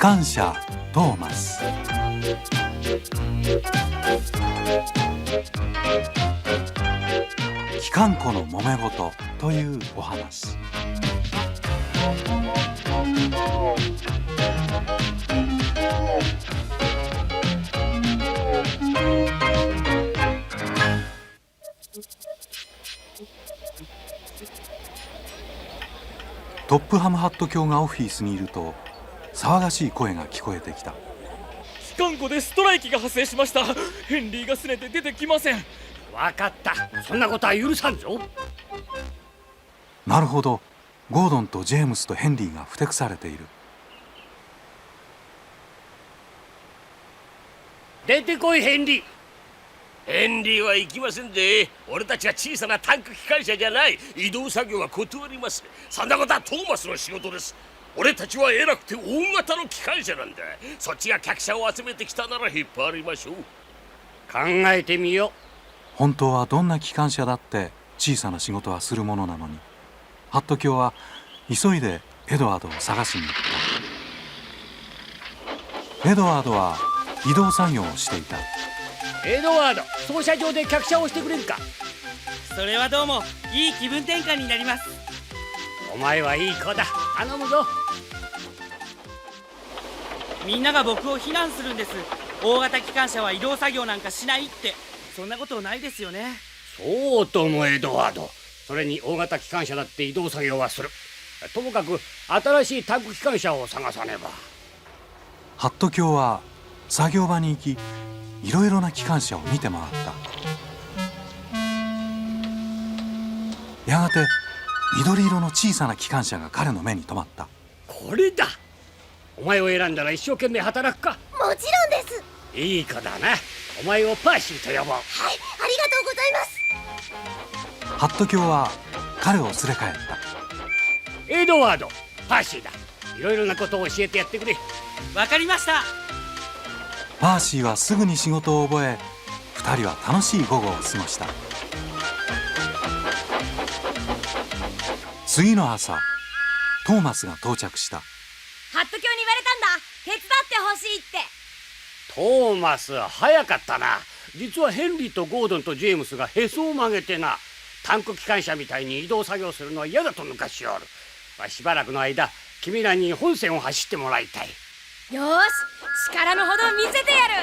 感謝トーマス。機関庫の揉め事というお話。トップハムハット卿がオフィスにいると騒がしい声が聞こえてきた。機関庫でストライキが発生しました。ヘンリーがすねて出てきません。分かった、そんなことは許さんぞ。なるほど、ゴードンとジェームスとヘンリーがふてくされている。出てこいヘンリー。ヘンリーは行きませんで。俺たちは小さなタンク機関車じゃない。移動作業は断ります。そんなことはトーマスの仕事です。俺たちは偉くて大型の機関車なんだ。そっちが客車を集めてきたなら引っ張りましょう。考えてみよう。本当はどんな機関車だって小さな仕事はするものなのに、ハット卿は急いでエドワードを探しに行った。エドワードは移動作業をしていた。エドワード、操車場で客車をしてくれるか。それはどうもいい気分転換になります。お前はいい子だ、頼むぞ。みんなが僕を非難するんです。大型機関車は移動作業なんかしないって。そんなことないですよね。そうともエドワード、それに大型機関車だって移動作業はする。ともかく新しいタンク機関車を探さねば。ハット卿は作業場に行き、いろいろな機関車を見て回った。やがて緑色の小さな機関車が彼の目に留まった。これだ。お前を選んだら一生懸命働くか。もちろんです。いい子だな。お前をパーシーと呼ぼう。はい、ありがとうございます。ハット卿は彼を連れ帰った。エドワード、パーシーだ。いろいろなことを教えてやってくれ。わかりました。パーシーはすぐに仕事を覚え、2人は楽しい午後を過ごした。次の朝、トーマスが到着した。ハット卿に言われたんだ。手伝ってほしいって。トーマス、早かったな。実はヘンリーとゴードンとジェームスがへそを曲げてな、タンク機関車みたいに移動作業するのは嫌だと抜かしおる。しばらくの間、君らに本線を走ってもらいたい。よーし、力のほど見せてやる。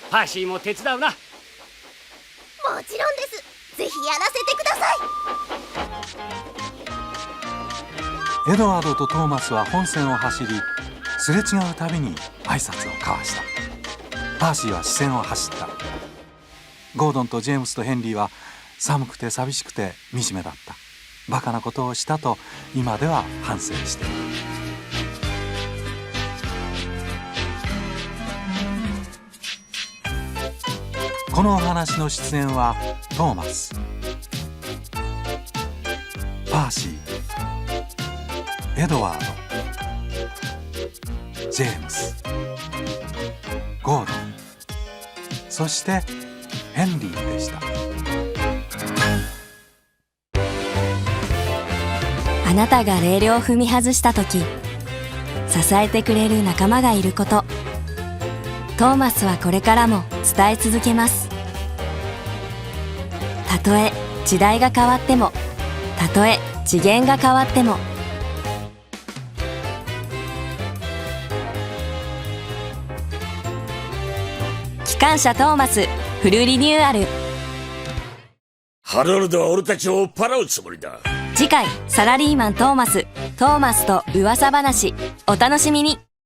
パーシーも手伝うな。もちろんです。ぜひやらせてください。エドワードとトーマスは本線を走り、すれ違うたびに挨拶を交わした。パーシーは視線を走った。ゴードンとジェームスとヘンリーは寒くて寂しくて惨めだった。バカなことをしたと今では反省している。このお話の出演はトーマス、パーシー、エドワード、ジェームス、ゴードン、そしてヘンリーでした。あなたがレールを踏み外した時、支えてくれる仲間がいること、トーマスはこれからも伝え続けます。たとえ時代が変わっても、たとえ次元が変わっても、機関車トーマスフルリニューアル。ハロルドは俺たちを追っ払うつもりだ。次回サラリーマントーマスと噂話、お楽しみに。